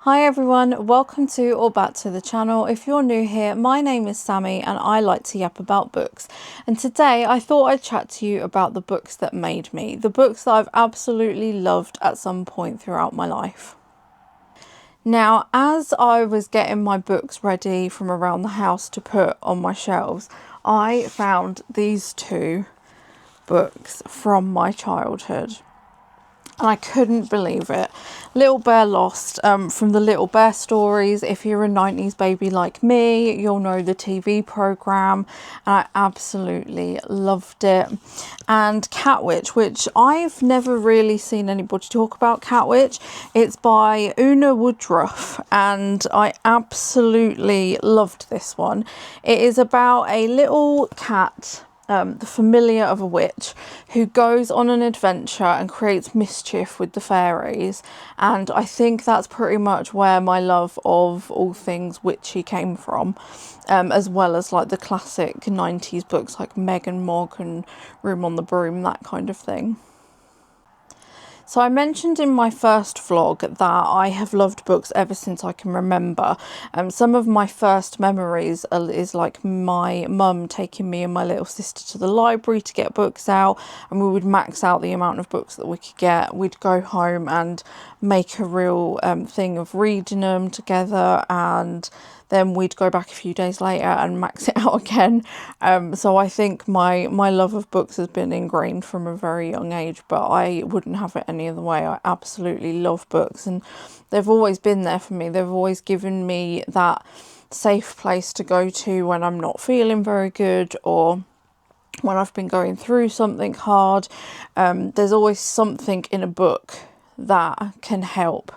Hi everyone, welcome to or back to the channel. If you're new here, my name is Sammy and I like to yap about books. And today I thought I'd chat to you about the books that made me, the books that I've absolutely loved at some point throughout my life. Now, as I was getting my books ready from around the house to put on my shelves, I found these two books from my childhood. And I couldn't believe it. Little Bear Lost, from the Little Bear stories. If you're a 90s baby like me, you'll know the TV programme. And I absolutely loved it. And Catwitch, which I've never really seen anybody talk about Catwitch. It's by Una Woddruff. And I absolutely loved this one. It is about a little cat, the familiar of a witch, who goes on an adventure and creates mischief with the fairies. And I think that's pretty much where my love of all things witchy came from, as well as like the classic 90s books like Meg and Mog and Room on the Broom, that kind of thing. So I mentioned in my first vlog that I have loved books ever since I can remember. Some of my first memories is like my mum taking me and my little sister to the library to get books out, and we would max out the amount of books that we could get. We'd go home and make a real thing of reading them together, and then we'd go back a few days later and max it out again. So I think my love of books has been ingrained from a very young age, but I wouldn't have it any other way. I absolutely love books, and they've always been there for me. They've always given me that safe place to go to when I'm not feeling very good, or when I've been going through something hard. There's always something in a book that can help,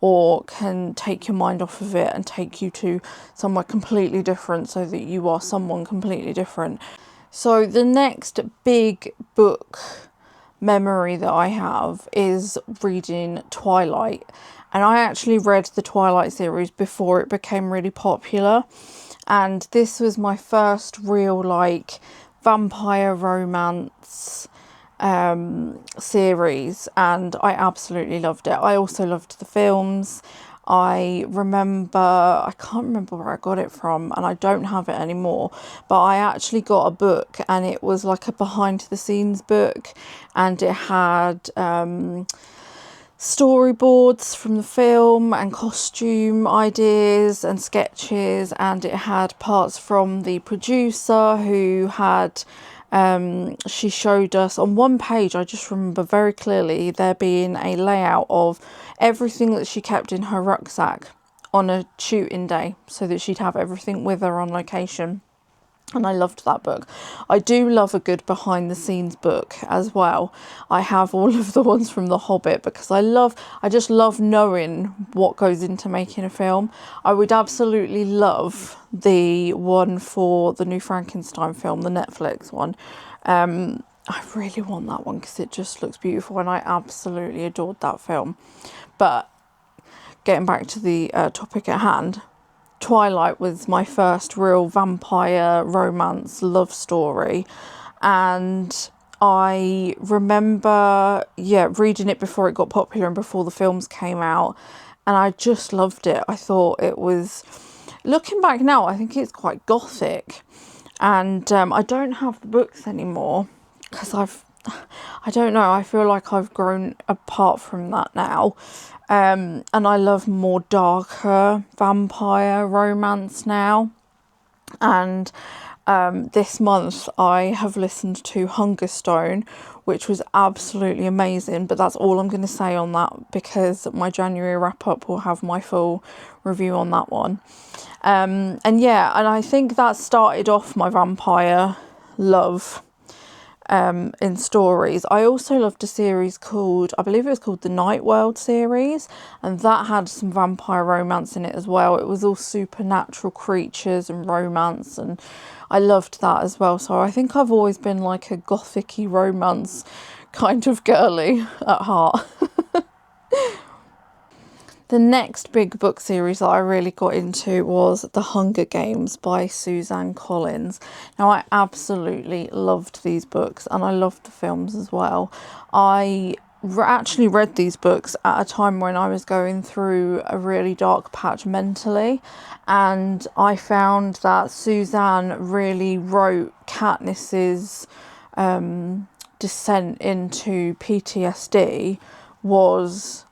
or can take your mind off of it and take you to somewhere completely different, so that you are someone completely different. So the next big book memory that I have is reading Twilight. And I actually read the Twilight series before it became really popular. And this was my first real like vampire romance series, and I absolutely loved it. I also loved the films. I can't remember where I got it from, and I don't have it anymore, but I actually got a book, and it was like a behind the scenes book, and it had storyboards from the film and costume ideas and sketches, and it had parts from the producer who had she showed us on one page. I just remember very clearly there being a layout of everything that she kept in her rucksack on a shooting day, so that she'd have everything with her on location. And I loved that book. I do love a good behind the scenes book as well. I have all of the ones from The Hobbit, because I just love knowing what goes into making a film. I would absolutely love the one for the new Frankenstein film, the Netflix one. I really want that one because it just looks beautiful, and I absolutely adored that film. But getting back to the topic at hand, Twilight was my first real vampire romance love story, and I remember reading it before it got popular and before the films came out, and I just loved it. I thought it was, looking back now, I think it's quite gothic, and I don't have the books anymore because I don't know, I feel like I've grown apart from that now. And I love more darker vampire romance now. And this month I have listened to Hungerstone, which was absolutely amazing. But that's all I'm going to say on that, because my January wrap up will have my full review on that one. And I think that started off my vampire love in stories. I also loved a series called, I believe it was called the Night World series, and that had some vampire romance in it as well. It was all supernatural creatures and romance, and I loved that as well. So I think I've always been like a gothic-y romance kind of girly at heart. The next big book series that I really got into was The Hunger Games by Suzanne Collins. Now, I absolutely loved these books, and I loved the films as well. I actually read these books at a time when I was going through a really dark patch mentally, and I found that Suzanne really wrote Katniss's descent into PTSD was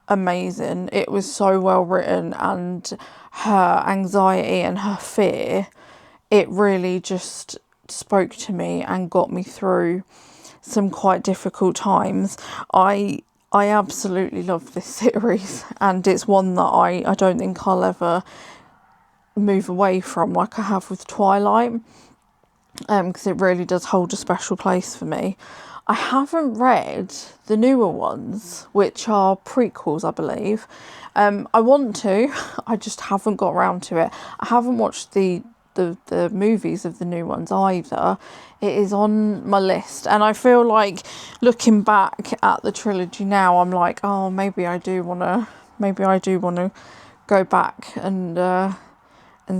amazing. It was so well written, and her anxiety and her fear, it really just spoke to me and got me through some quite difficult times. I absolutely love this series, and it's one that I don't think I'll ever move away from like I have with Twilight, because it really does hold a special place for me. I haven't read the newer ones, which are prequels, I believe. I want to, I just haven't got around to it. I haven't watched the movies of the new ones either. It is on my list, and I feel like looking back at the trilogy now, I'm like, oh, maybe I do want to go back and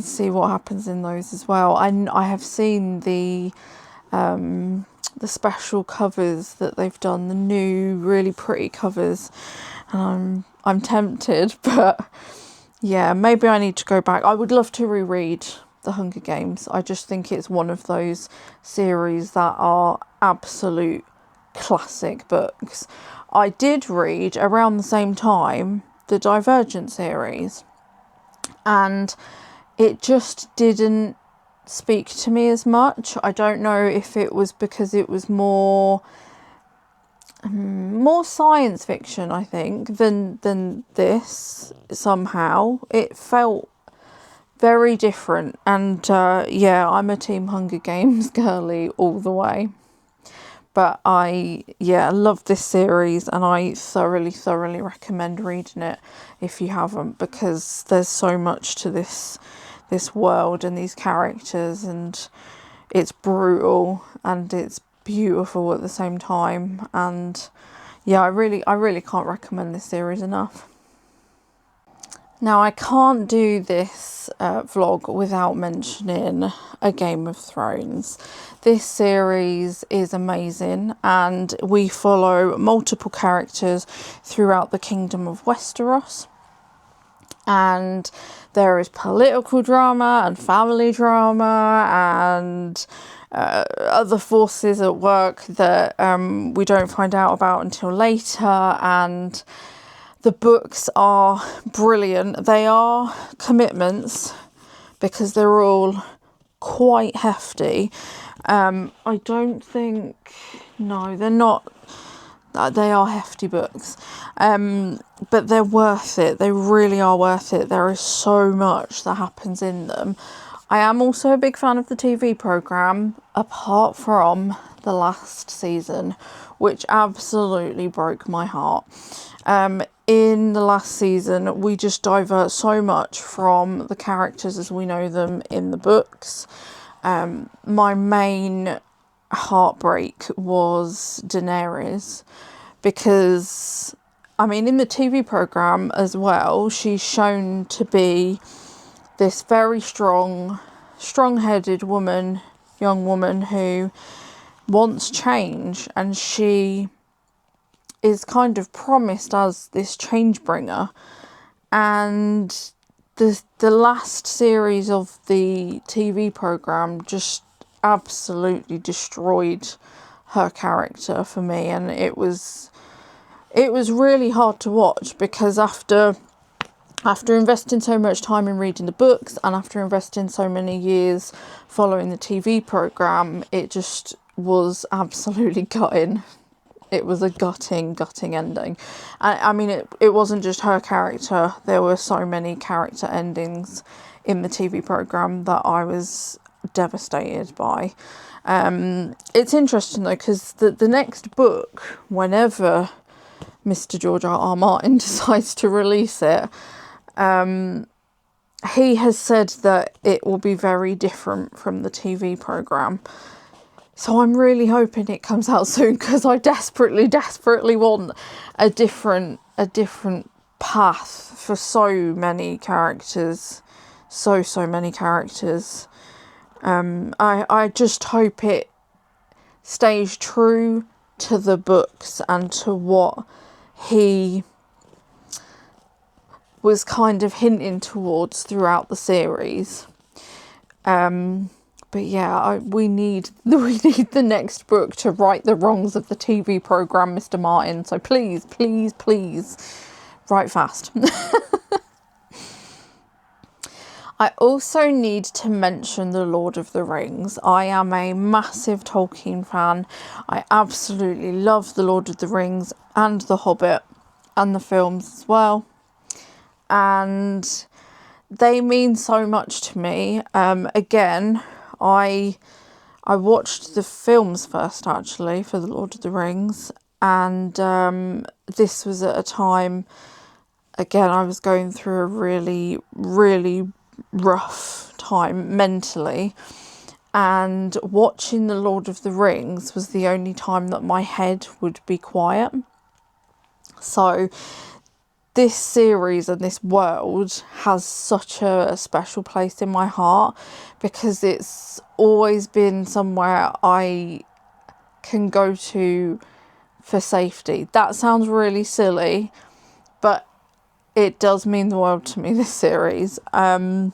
see what happens in those as well. I have seen the special covers that they've done, the new really pretty covers, and I'm tempted, but yeah, maybe I need to go back. I would love to reread The Hunger Games. I just think it's one of those series that are absolute classic books. I did read around the same time the Divergent series, and it just didn't speak to me as much. I don't know if it was because it was more science fiction, I think, than this. Somehow it felt very different, and yeah, I'm a Team Hunger Games girly all the way. But I love this series, and I thoroughly recommend reading it if you haven't, because there's so much to this world and these characters, and it's brutal and it's beautiful at the same time. And yeah, I really can't recommend this series enough. Now, I can't do this vlog without mentioning A Game of Thrones. This series is amazing, and we follow multiple characters throughout the Kingdom of Westeros. And there is political drama and family drama and other forces at work that we don't find out about until later. And the books are brilliant. They are commitments because they're all quite hefty. I don't think... No, they're not. They are hefty books. But they're worth it. They really are worth it. There is so much that happens in them. I am also a big fan of the TV programme, apart from the last season, which absolutely broke my heart. In the last season, we just divert so much from the characters as we know them in the books. My main heartbreak was Daenerys, because, I mean, in the TV programme as well, she's shown to be this very strong-headed woman, young woman who wants change, and she is kind of promised as this change bringer. And the last series of the TV programme just absolutely destroyed her character for me, and it was really hard to watch, because after investing so much time in reading the books, and after investing so many years following the TV programme, it just was absolutely gutting. It was a gutting ending. I mean, it wasn't just her character. There were so many character endings in the TV programme that I was devastated by. It's interesting though, because the next book, whenever Mr. George.R.R. Martin decides to release it, he has said that it will be very different from the TV programme. So I'm really hoping it comes out soon, because I desperately want a different path for so many characters. So many characters. I just hope it stays true to the books and to what he was kind of hinting towards throughout the series. But yeah, we need the next book to right the wrongs of the TV programme, Mr. Martin. So please, please, please, write fast. I also need to mention The Lord of the Rings. I am a massive Tolkien fan. I absolutely love The Lord of the Rings and The Hobbit and the films as well. And they mean so much to me. Again, I watched the films first, actually, for The Lord of the Rings. And this was at a time, again, I was going through a really, really rough time mentally. And watching The Lord of the Rings was the only time that my head would be quiet. So this series and this world has such a special place in my heart, because it's always been somewhere I can go to for safety. That sounds really silly, but it does mean the world to me, this series. And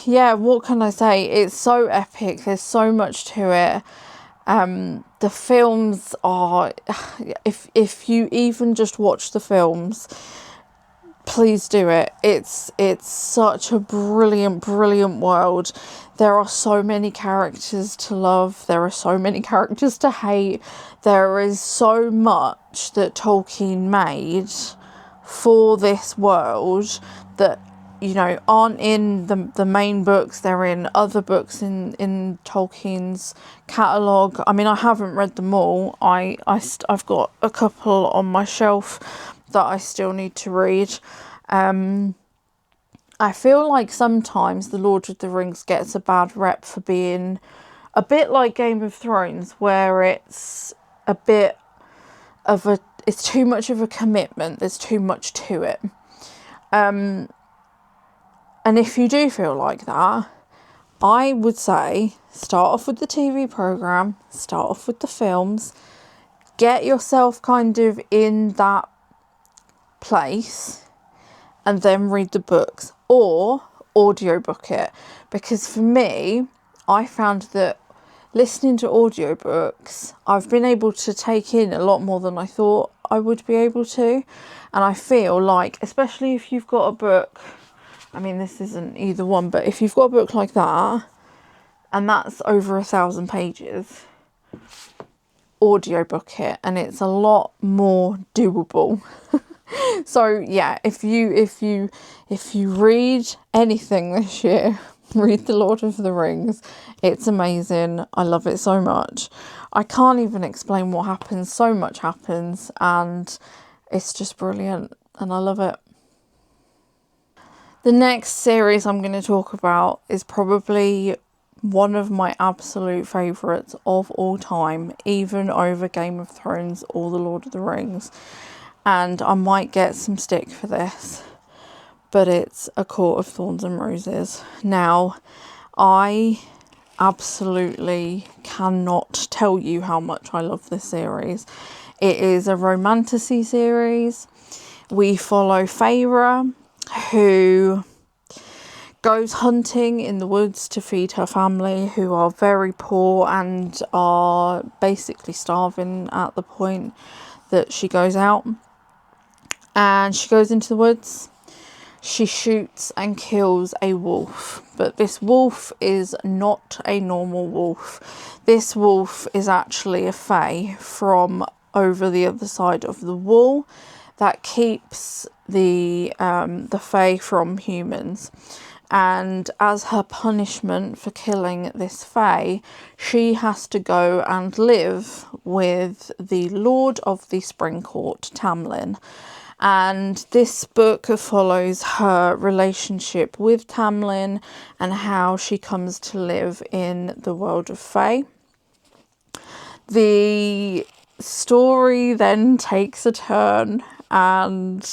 yeah, what can I say? It's so epic. There's so much to it. The films are, if you even just watch the films, please do it. It's such a brilliant, brilliant world. There are so many characters to love. There are so many characters to hate. There is so much that Tolkien made for this world that, you know, aren't in the main books. They're in other books in Tolkien's catalogue. I mean, I haven't read them all. I've got a couple on my shelf that I still need to read. I feel like sometimes The Lord of the Rings gets a bad rep for being a bit like Game of Thrones, where it's a bit of it's too much of a commitment. There's too much to it. And if you do feel like that, I would say start off with the TV programme, start off with the films, get yourself kind of in that place, and then read the books, or audiobook it. Because for me, I found that listening to audiobooks, I've been able to take in a lot more than I thought I would be able to. And I feel like, especially if you've got a book, I mean, this isn't either one, but if you've got a book like that, and that's over 1,000 pages, audiobook it, and it's a lot more doable. So yeah, if you read anything this year, read The Lord of the Rings. It's amazing. I love it so much. I can't even explain what happens. So much happens, and it's just brilliant, and I love it. The next series I'm going to talk about is probably one of my absolute favourites of all time, even over Game of Thrones or The Lord of the Rings. And I might get some stick for this, but it's A Court of Thorns and Roses. Now, I absolutely cannot tell you how much I love this series. It is a romantasy series. We follow Feyre, who goes hunting in the woods to feed her family, who are very poor and are basically starving at the point that she goes out. And she goes into the woods. She shoots and kills a wolf. But this wolf is not a normal wolf. This wolf is actually a fae from over the other side of the wall that keeps the fae from humans. And as her punishment for killing this fae, she has to go and live with the Lord of the Spring Court, Tamlin. And this book follows her relationship with Tamlin and how she comes to live in the world of fae. The story then takes a turn, and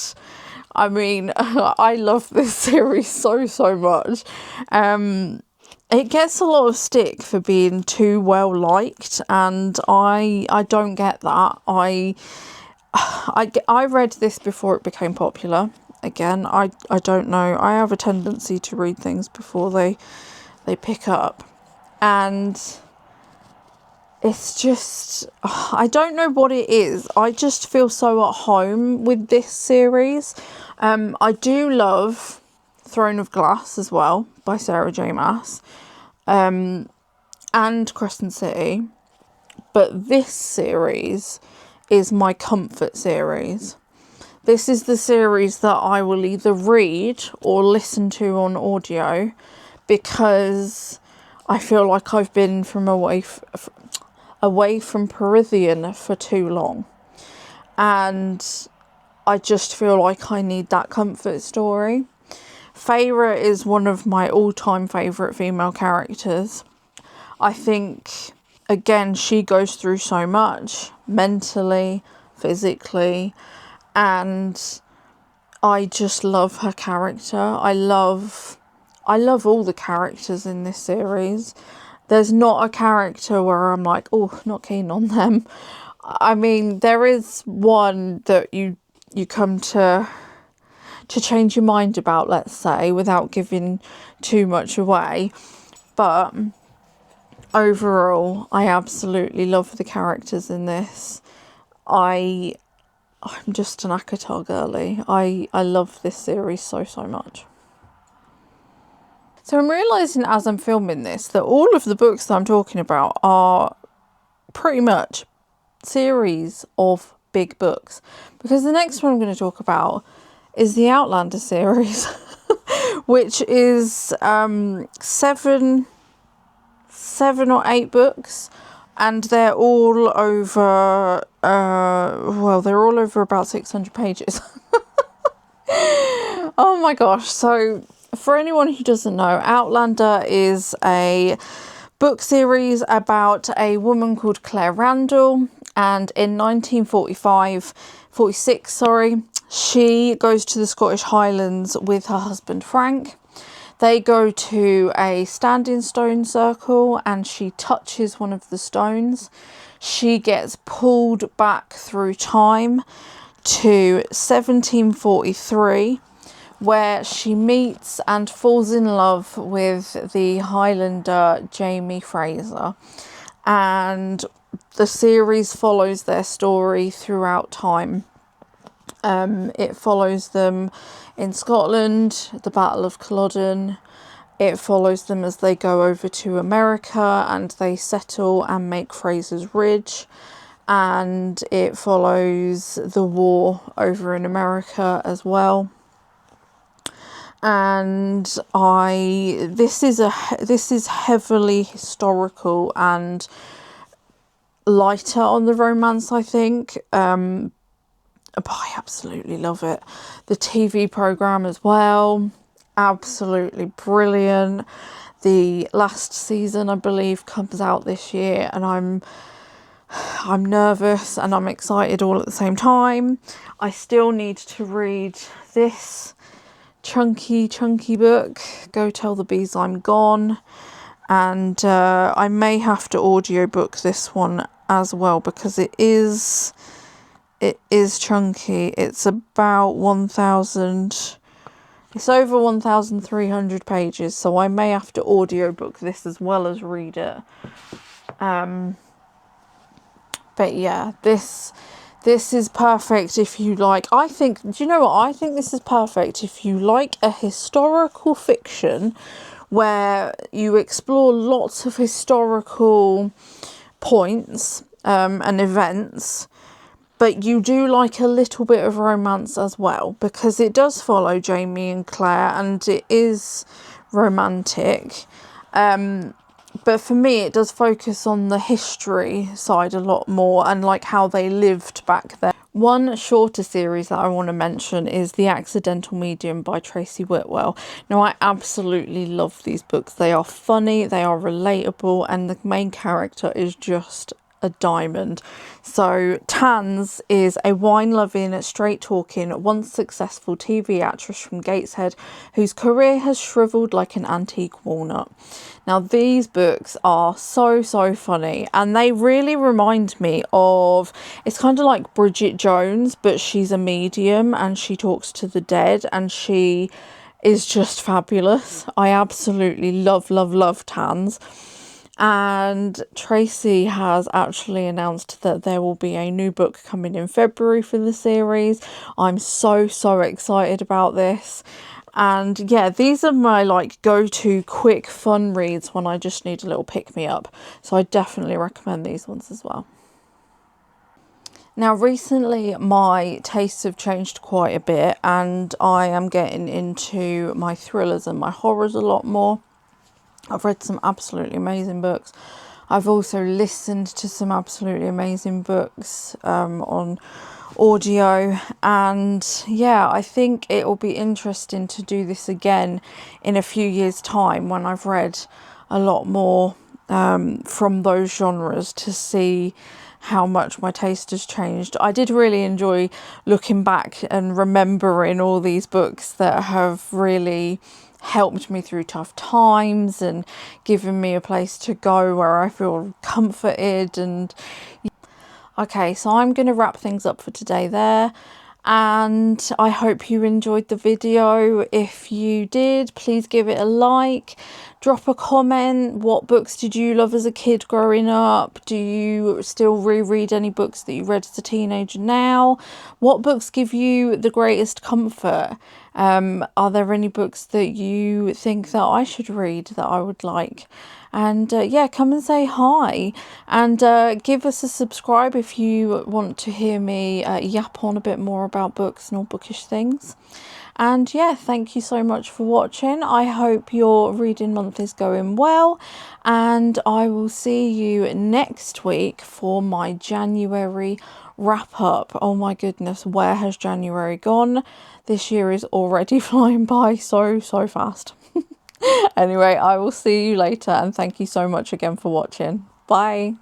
I mean, I love this series so much. it gets a lot of stick for being too well liked, and I don't get that. I read this before it became popular. Again, I don't know. I have a tendency to read things before they pick up, and it's just, I don't know what it is. I just feel so at home with this series. I do love Throne of Glass as well by Sarah J. Maas, and Crescent City, but this series is my comfort series. This is the series that I will either read or listen to on audio, because I feel like I've been away from Perithian for too long, and I just feel like I need that comfort story. Feyre is one of my all-time favourite female characters. I think, again, she goes through so much mentally, physically, and I just love her character. I love all the characters in this series. There's not a character where I'm like, oh, not keen on them. I mean, there is one that you come to change your mind about, let's say, without giving too much away. But overall, I absolutely love the characters in this. I'm just an ACOTAR girly. I love this series so much. So I'm realising as I'm filming this that all of the books that I'm talking about are pretty much series of big books, because the next one I'm going to talk about is the Outlander series, which is 7 or 8 books, and they're all over they're all over about 600 pages. Oh my gosh. So for anyone who doesn't know, Outlander is a book series about a woman called Claire Randall, and in 1946, she goes to the Scottish Highlands with her husband Frank. They go to a standing stone circle, and she touches one of the stones. She gets pulled back through time to 1743, where she meets and falls in love with the Highlander Jamie Fraser. And the series follows their story throughout time. It follows them in Scotland, the Battle of Culloden. It follows them as they go over to America and they settle and make Fraser's Ridge. And it follows the war over in America as well. And this is heavily historical and lighter on the romance, I think. But I absolutely love it. The TV programme as well, absolutely brilliant. The last season, I believe, comes out this year, and I'm nervous and I'm excited all at the same time. I still need to read this chunky book, Go Tell the Bees I'm Gone, and I may have to audiobook this one as well, because it is chunky. It's about 1,000, it's over 1,300 pages, so I may have to audiobook this as well as read it. But yeah, this is perfect if you like, do you know what? I think this is perfect if you like a historical fiction where you explore lots of historical points and events, but you do like a little bit of romance as well, because it does follow Jamie and Claire and it is romantic. But for me, it does focus on the history side a lot more, and like how they lived back then. One shorter series that I want to mention is The Accidental Medium by Tracy Whitwell. Now, I absolutely love these books. They are funny, they are relatable, and the main character is just a diamond. So Tans is a wine-loving, straight-talking, once successful TV actress from Gateshead whose career has shriveled like an antique walnut. Now these books are so funny, and they really remind me of, it's kind of like Bridget Jones, but she's a medium and she talks to the dead, and she is just fabulous. I absolutely love Tans. And Tracy has actually announced that there will be a new book coming in February for the series. I'm so excited about this. And yeah, these are my like go-to quick fun reads when I just need a little pick-me-up. So I definitely recommend these ones as well. Now recently my tastes have changed quite a bit, and I am getting into my thrillers and my horrors a lot more. I've read some absolutely amazing books. I've also listened to some absolutely amazing books on audio, and yeah, I think it will be interesting to do this again in a few years' time when I've read a lot more from those genres, to see how much my taste has changed. I did really enjoy looking back and remembering all these books that have really helped me through tough times and given me a place to go where I feel comforted. And okay, so I'm going to wrap things up for today there, and I hope you enjoyed the video. If you did, please give it a like, drop a comment. What books did you love as a kid growing up? Do you still reread any books that you read as a teenager now? What books give you the greatest comfort? Are there any books that you think that I should read that I would like? And yeah, come and say hi, and give us a subscribe if you want to hear me yap on a bit more about books and all bookish things. And yeah, thank you so much for watching. I hope your reading month is going well, and I will see you next week for my January wrap up. Oh my goodness, where has January gone? This year is already flying by so fast. Anyway, I will see you later, and thank you so much again for watching. Bye.